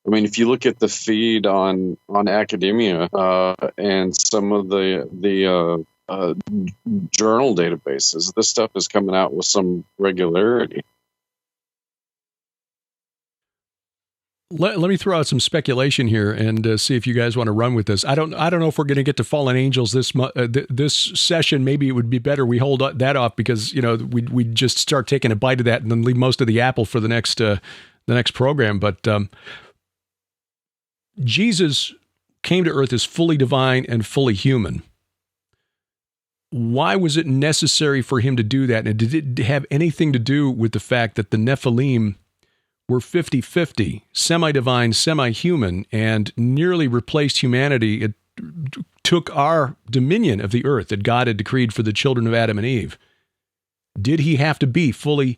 I mean, if you look at the feed on academia and some of the journal databases, this stuff is coming out with some regularity. Let me throw out some speculation here and see if you guys want to run with this. I don't know if we're going to get to fallen angels this session. Maybe it would be better we hold that off, because we just start taking a bite of that and then leave most of the apple for the next program. But Jesus came to earth as fully divine and fully human. Why was it necessary for him to do that? And did it have anything to do with the fact that the Nephilim were 50-50, semi-divine, semi-human, and nearly replaced humanity? It took our dominion of the earth that God had decreed for the children of Adam and Eve. Did he have to be fully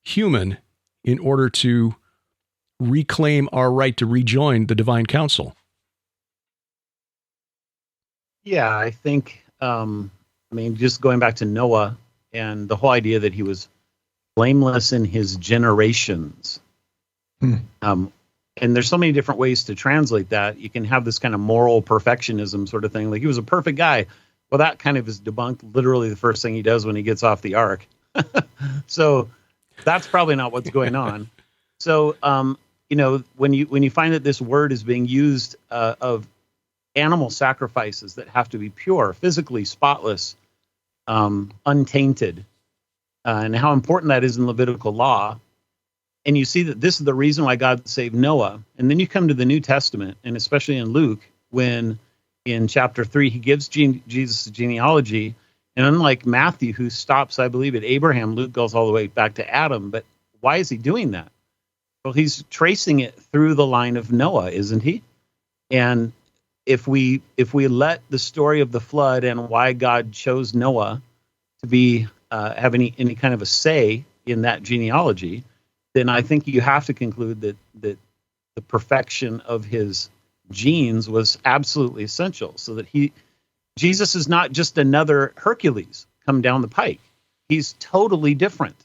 human in order to reclaim our right to rejoin the divine council? Yeah, I think, just going back to Noah and the whole idea that he was blameless in his generations. And there's so many different ways to translate that. You can have this kind of moral perfectionism sort of thing, like he was a perfect guy. Well, that kind of is debunked literally the first thing he does when he gets off the ark. So that's probably not what's going on. So, when you find that this word is being used of animal sacrifices that have to be pure, physically spotless, untainted, and how important that is in Levitical law, and you see that this is the reason why God saved Noah. And then you come to the New Testament, and especially in Luke, when in chapter 3 he gives Jesus' genealogy, and unlike Matthew, who stops, I believe, at Abraham, Luke goes all the way back to Adam. But why is he doing that? Well, he's tracing it through the line of Noah, isn't he? And if we let the story of the flood and why God chose Noah to be have any kind of a say in that genealogy, then I think you have to conclude that the perfection of his genes was absolutely essential, so that Jesus is not just another Hercules come down the pike. He's totally different.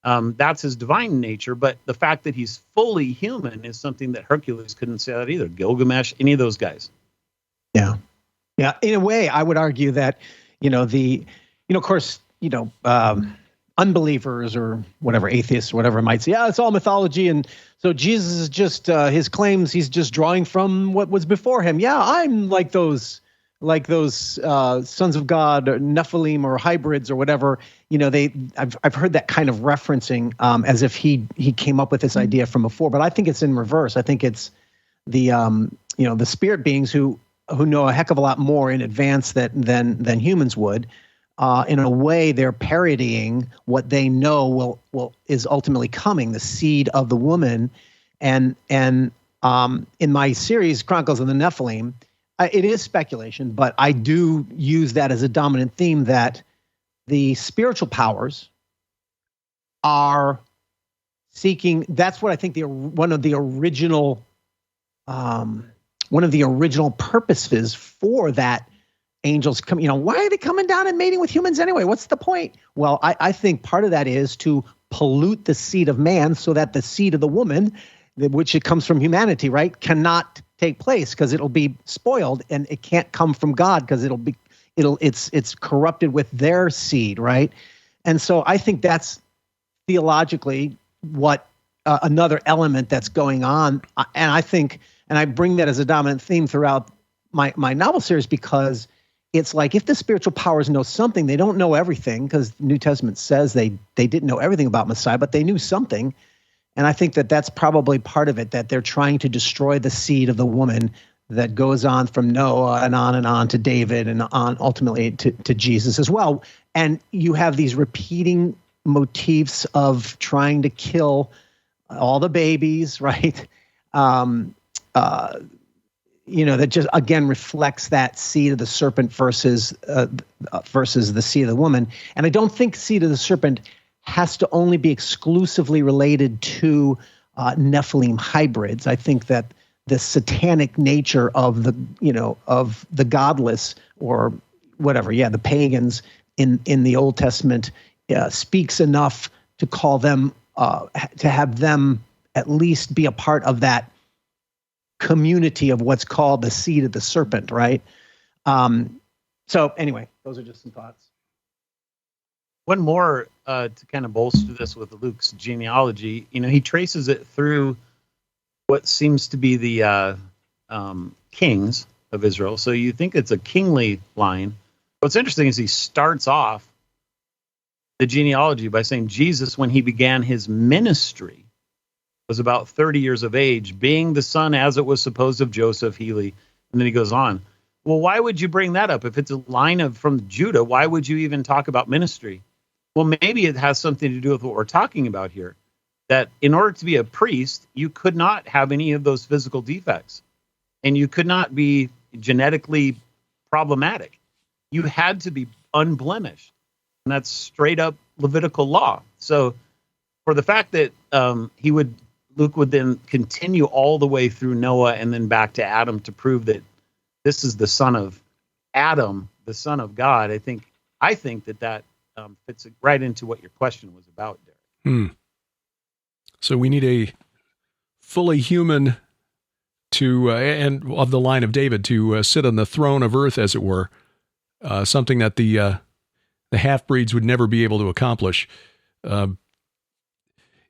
That's his divine nature, but the fact that he's fully human is something that Hercules couldn't say that either. Gilgamesh, any of those guys. Yeah. In a way, I would argue that, of course, unbelievers or whatever, atheists, whatever might say, it's all mythology. And so Jesus is just, his claims, he's just drawing from what was before him. Yeah, I'm like those sons of God, or Nephilim, or hybrids, or whatever. I've heard that kind of referencing as if he came up with this idea from before. But I think it's in reverse. I think it's the spirit beings who know a heck of a lot more in advance than humans would. In a way, they're parodying what they know is ultimately coming, the seed of the woman. And in my series, Chronicles of the Nephilim, it is speculation, but I do use that as a dominant theme, that the spiritual powers are seeking. That's what I think one of the original one of the original purposes for that angels come, why are they coming down and mating with humans anyway? What's the point? Well, I think part of that is to pollute the seed of man so that the seed of the woman, which it comes from humanity, right, cannot take place because it'll be spoiled, and it can't come from God because it's corrupted with their seed, right? And so I think that's theologically what another element that's going on. And I think, and I bring that as a dominant theme throughout my novel series, because it's like if the spiritual powers know something, they don't know everything, because the New Testament says they didn't know everything about Messiah, but they knew something. And I think that that's probably part of it, that they're trying to destroy the seed of the woman that goes on from Noah and on to David and on ultimately to Jesus as well. And you have these repeating motifs of trying to kill all the babies, right? That just again reflects that seed of the serpent versus the seed of the woman. And I don't think seed of the serpent has to only be exclusively related to Nephilim hybrids. I think that the satanic nature of the godless, or whatever, the pagans in the Old Testament speaks enough to call them, to have them at least be a part of that community of what's called the seed of the serpent, right? So anyway, those are just some thoughts. One more to kind of bolster this with Luke's genealogy. He traces it through what seems to be the kings of Israel. So you think it's a kingly line. What's interesting is he starts off the genealogy by saying Jesus, when he began his ministry, was about 30 years of age, being the son, as it was supposed, of Joseph, Heli. And then he goes on. Well, why would you bring that up? If it's a line from Judah, why would you even talk about ministry? Well, maybe it has something to do with what we're talking about here, that in order to be a priest, you could not have any of those physical defects, and you could not be genetically problematic. You had to be unblemished, and that's straight up Levitical law. So for the fact that Luke would then continue all the way through Noah and then back to Adam to prove that this is the son of Adam, the son of God, I think that fits right into what your question was about, Derek. So we need a fully human and of the line of David to sit on the throne of earth, as it were, something that the half-breeds would never be able to accomplish.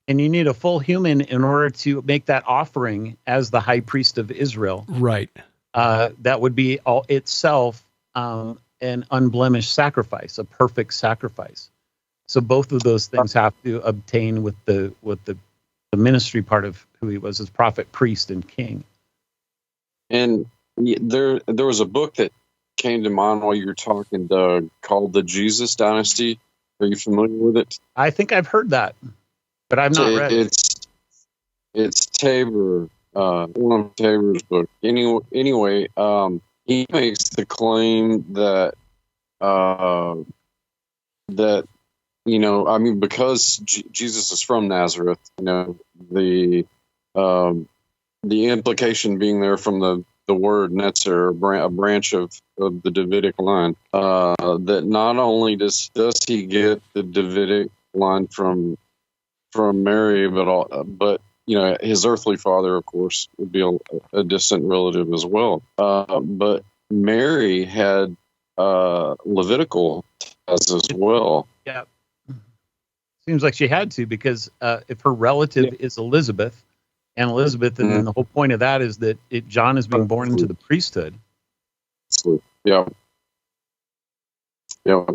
And you need a full human in order to make that offering as the high priest of Israel. Right. That would be all itself an unblemished sacrifice, a perfect sacrifice. So both of those things have to obtain with the ministry part of who he was as prophet, priest, and king. And there was a book that came to mind while you were talking, Doug, called The Jesus Dynasty. Are you familiar with it? I think I've heard that, but I've not read it. It's Tabor, one of Tabor's books. Anyway, he makes the claim that because Jesus is from Nazareth, the implication being there from the word Netzer, a branch of the Davidic line, that not only does he get the Davidic line from Mary, but his earthly father, of course, would be a distant relative as well. But Mary had Levitical ties as well. Yeah. Seems like she had to, because if her relative is Elizabeth, and then the whole point of that is that John is being born into the priesthood. Yeah. Yeah.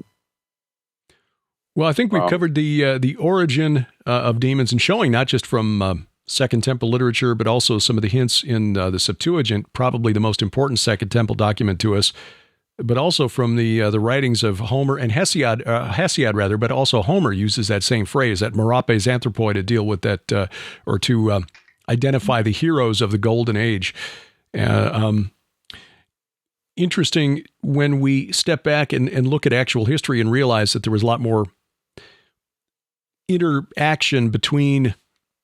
Well, I think we've covered the origin of demons, and showing not just from Second Temple literature, but also some of the hints in the Septuagint, probably the most important Second Temple document to us, but also from the writings of Homer and Hesiod, but also Homer uses that same phrase, that merapes anthropoi, to deal with that, or to identify the heroes of the Golden Age. Interesting when we step back and look at actual history and realize that there was a lot more interaction between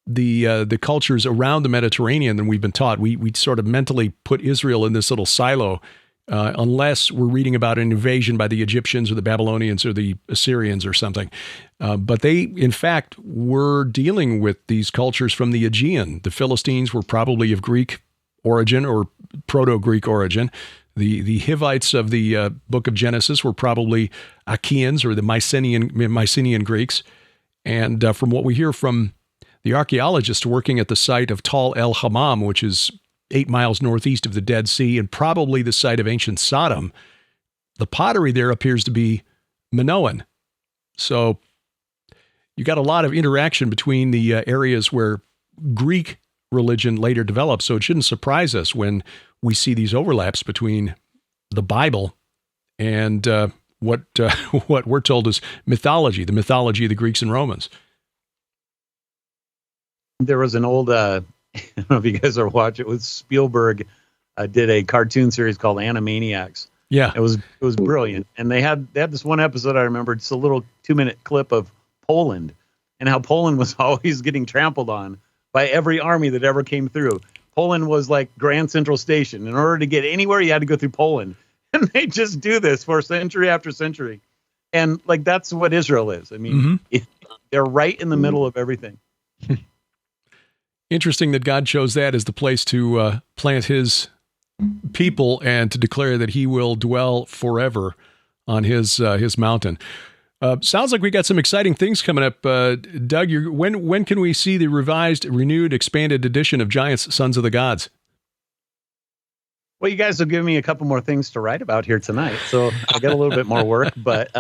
the cultures around the Mediterranean than we've been taught. We sort of mentally put Israel in this little silo, unless we're reading about an invasion by the Egyptians or the Babylonians or the Assyrians or something. But they, in fact, were dealing with these cultures from the Aegean. The Philistines were probably of Greek origin or Proto-Greek origin. The Hivites of the book of Genesis were probably Achaeans or the Mycenaean Greeks. And from what we hear from the archaeologists working at the site of Tal el Hammam, which is 8 miles northeast of the Dead Sea and probably the site of ancient Sodom, the pottery there appears to be Minoan. So you got a lot of interaction between the areas where Greek religion later developed. So it shouldn't surprise us when we see these overlaps between the Bible and what we're told is mythology, the mythology of the Greeks and Romans. There was an old, I don't know if you guys are watching, it was Spielberg did a cartoon series called Animaniacs. Yeah. It was brilliant. And they had this one episode I remember, it's a little 2-minute clip of Poland and how Poland was always getting trampled on by every army that ever came through. Poland was like Grand Central Station. In order to get anywhere, you had to go through Poland. And they just do this for century after century. And like, that's what Israel is. I mean, they're right in the middle of everything. Interesting that God chose that as the place to plant his people and to declare that he will dwell forever on his mountain. Sounds like we got some exciting things coming up. Doug, when can we see the revised, renewed, expanded edition of Giants, Sons of the Gods? Well, you guys will give me a couple more things to write about here tonight, so I got a little bit more work. But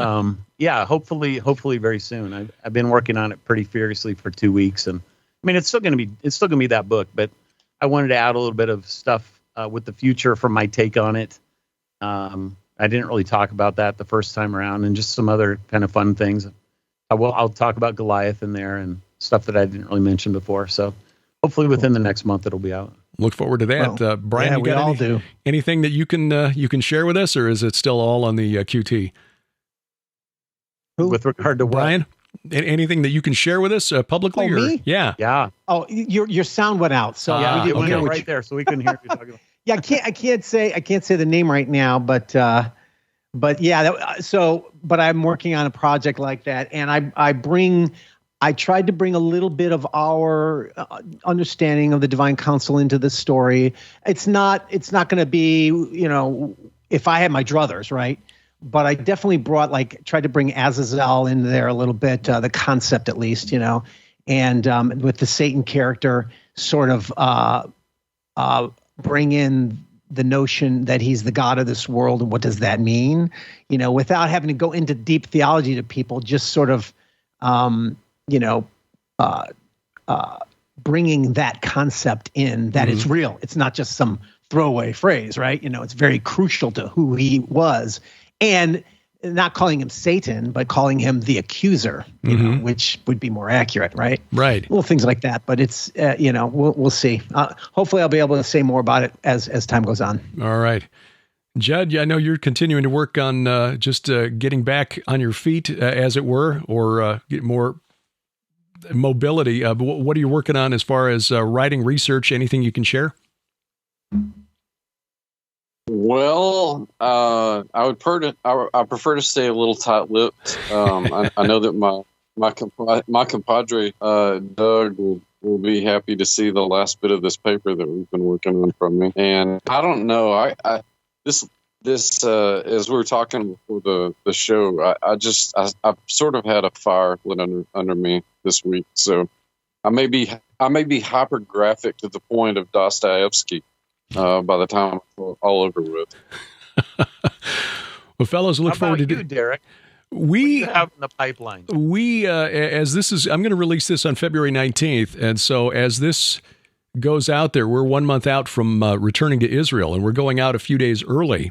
yeah, hopefully very soon. I've been working on it pretty furiously for 2 weeks, and I mean it's still gonna be that book, but I wanted to add a little bit of stuff with the future from my take on it. I didn't really talk about that the first time around, and just some other kind of fun things. I'll talk about Goliath in there and stuff that I didn't really mention before. So hopefully within the next month it'll be out. Look forward to that. Well, Brian, you got anything that you can share with us, or is it still all on the QT? With regard to Brian, anything that you can share with us publicly? Oh, me? Yeah. Oh, your sound went out, so yeah, it went out what right there, so we couldn't hear you talking about. Yeah, I can't say the name right now, but yeah. But I'm working on a project like that, and I tried to bring a little bit of our understanding of the divine counsel into the story. It's not going to be, if I had my druthers, right? But I definitely tried to bring Azazel in there a little bit, the concept at least, and with the Satan character sort of bring in the notion that he's the God of this world, and what does that mean? Without having to go into deep theology to people, just sort of, bringing that concept in, that it's real. It's not just some throwaway phrase, right? It's very crucial to who he was, and not calling him Satan, but calling him the accuser, which would be more accurate, right? Right. Little things like that, but it's, we'll see. Hopefully I'll be able to say more about it as time goes on. All right. Judd, I know you're continuing to work on just getting back on your feet, as it were, or get more mobility. But what are you working on as far as writing, research, anything you can share? Well, I prefer to stay a little tight-lipped. I know that my compadre Doug will be happy to see the last bit of this paper that we've been working on from me. And I don't know, this as we were talking before the show, I sort of had a fire lit under me this week. So I may be hypergraphic to the point of Dostoevsky by the time it's all over with. Well, fellows, look forward to Derek. We have in the pipeline. I'm going to release this on February 19th, and so as this goes out there, we're 1 month out from returning to Israel, and we're going out a few days early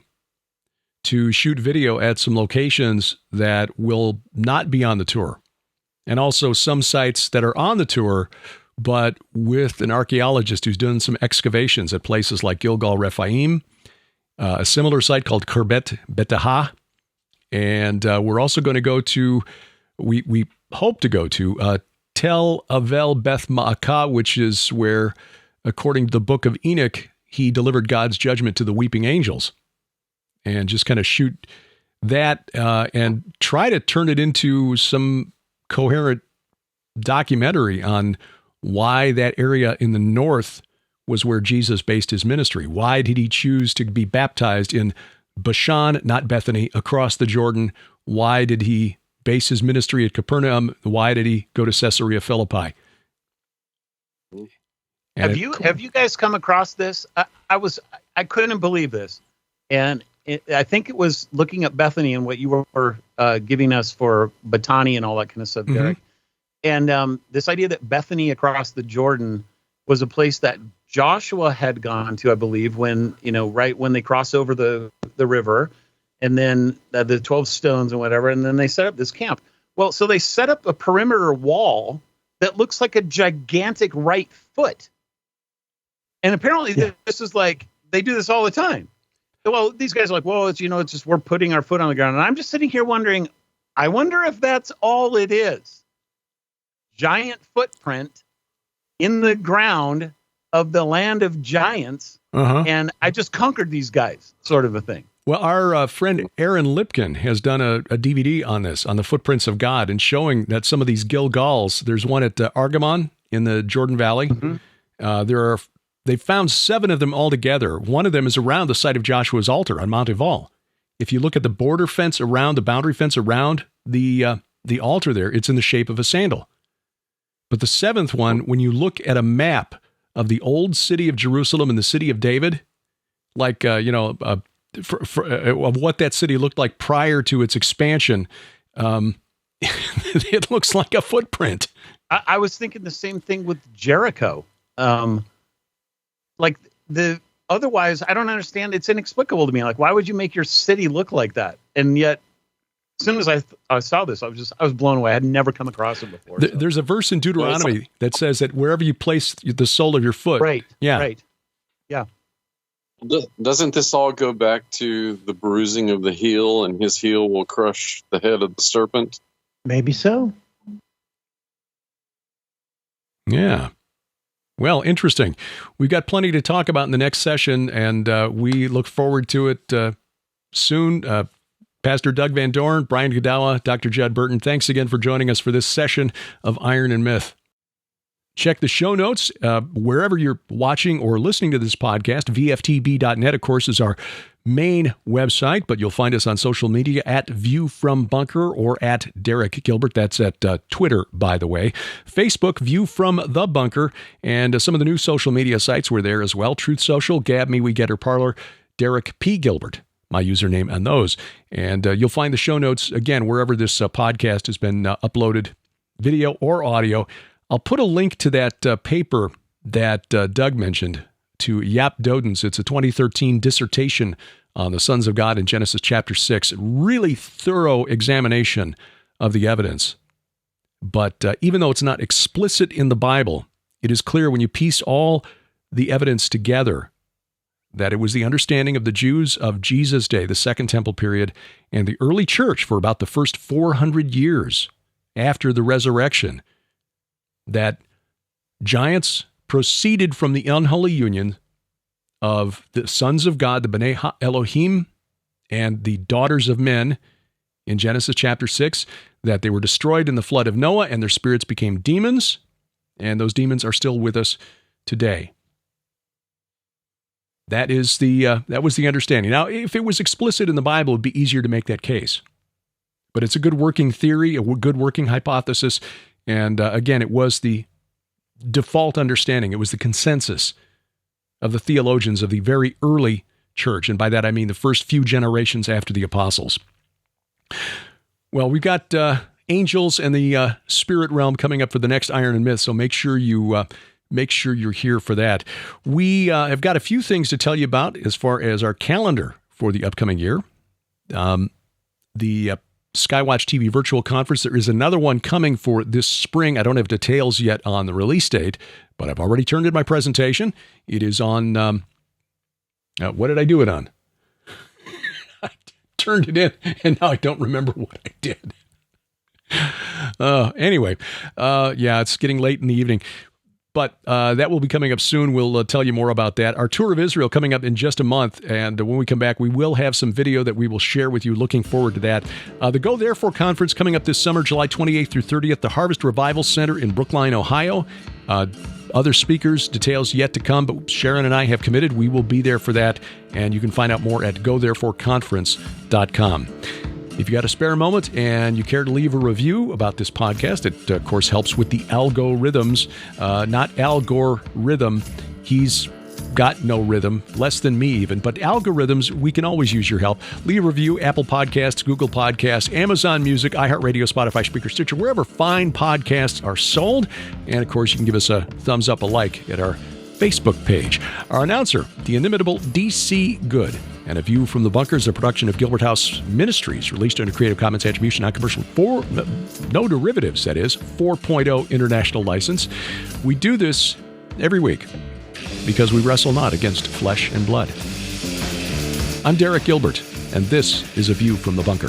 to shoot video at some locations that will not be on the tour, and also some sites that are on the tour, but with an archaeologist who's done some excavations at places like Gilgal Rephaim, a similar site called Kerbet Betahah, and we're also going to go to, we hope to go to Tel Avel Beth Ma'akah, which is where, according to the book of Enoch, he delivered God's judgment to the weeping angels. And just kind of shoot that and try to turn it into some coherent documentary on why that area in the north was where Jesus based his ministry. Why did he choose to be baptized in Bashan, not Bethany, across the Jordan? Why did he base his ministry at Capernaum? Why did he go to Caesarea Philippi? Have you guys come across this? I couldn't believe this, and I think it was looking at Bethany and what you were giving us for Bethany and all that kind of stuff, Derek. And this idea that Bethany across the Jordan was a place that Joshua had gone to, I believe, when, right when they cross over the river, and then the 12 stones and whatever, and then they set up this camp. Well, so they set up a perimeter wall that looks like a gigantic right foot. And apparently this is like, they do this all the time. Well, these guys are like, well, it's just we're putting our foot on the ground. And I'm just sitting here wondering, I wonder if that's all it is. Giant footprint in the ground of the land of giants. And I just conquered these guys, sort of a thing. Well, our friend Aaron Lipkin has done a DVD on this, on the footprints of God, and showing that some of these Gilgals, there's one at Argamon in the Jordan Valley. They found 7 of them all together. One of them is around the site of Joshua's altar on Mount Ebal. If you look at the border fence around, the boundary fence around the altar there, it's in the shape of a sandal. But the 7th one, when you look at a map of the old city of Jerusalem and the city of David, like, of what that city looked like prior to its expansion, it looks like a footprint. I was thinking the same thing with Jericho. Otherwise, I don't understand. It's inexplicable to me. Like, why would you make your city look like that? And yet, as soon as I saw this, I was blown away. I had never come across it before. There's a verse in Deuteronomy that says that wherever you place the sole of your foot. Right. Yeah. Right. Yeah. Doesn't this all go back to the bruising of the heel, and his heel will crush the head of the serpent? Maybe so. Yeah. Well, interesting. We've got plenty to talk about in the next session, and we look forward to it soon. Pastor Doug Van Dorn, Brian Godawa, Dr. Judd Burton, thanks again for joining us for this session of Iron and Myth. Check the show notes wherever you're watching or listening to this podcast. VFTB.net, of course, is our main website, but you'll find us on social media at View from Bunker or at Derek Gilbert. That's at Twitter, by the way. Facebook, View from the Bunker, and some of the new social media sites were there as well. Truth Social, Gab Me, We Get Her Parlor, Derek P. Gilbert, my username on those. And you'll find the show notes, again, wherever this podcast has been uploaded, video or audio. I'll put a link to that paper that Doug mentioned, to Yap Doden's. It's a 2013 dissertation on the sons of God in Genesis chapter 6. Really thorough examination of the evidence. But even though it's not explicit in the Bible, it is clear when you piece all the evidence together that it was the understanding of the Jews of Jesus' day, the Second Temple period, and the early church for about the first 400 years after the resurrection, that giants proceeded from the unholy union of the sons of God, the B'nai Elohim, and the daughters of men in Genesis chapter 6, that they were destroyed in the flood of Noah, and their spirits became demons, and those demons are still with us today. That was the understanding. Now, if it was explicit in the Bible, it would be easier to make that case. But it's a good working theory, a good working hypothesis, and again, it was the default understanding. It was the consensus of the theologians of the very early church, and by that I mean the first few generations after the apostles. Well, we've got angels and the spirit realm coming up for the next Iron and Myth, so make sure you're here for that. We have got a few things to tell you about as far as our calendar for the upcoming year. The Skywatch TV virtual conference. There is another one coming for this spring. I don't have details yet on the release date, but I've already turned in my presentation. It is on, what did I do it on? I turned it in, and now I don't remember what I did. Anyway, yeah, it's getting late in the evening. But that will be coming up soon. We'll tell you more about that. Our tour of Israel coming up in just a month. And when we come back, we will have some video that we will share with you. Looking forward to that. The Go Therefore conference coming up this summer, July 28th through 30th, the Harvest Revival Center in Brookline, Ohio. Other speakers, details yet to come, but Sharon and I have committed. We will be there for that. And you can find out more at gothereforeconference.com. If you got a spare moment and you care to leave a review about this podcast, it, of course, helps with the algorithms, not Al Gore rhythm. He's got no rhythm, less than me even. But algorithms, we can always use your help. Leave a review, Apple Podcasts, Google Podcasts, Amazon Music, iHeartRadio, Spotify, Spreaker, Stitcher, wherever fine podcasts are sold. And, of course, you can give us a thumbs up, a like at our Facebook page. Our announcer, the inimitable D.C. Good. And A View from the Bunker is a production of Gilbert House Ministries, released under Creative Commons Attribution, Non-Commercial, no derivatives, that is, 4.0 international license. We do this every week because we wrestle not against flesh and blood. I'm Derek Gilbert, and this is A View from the Bunker.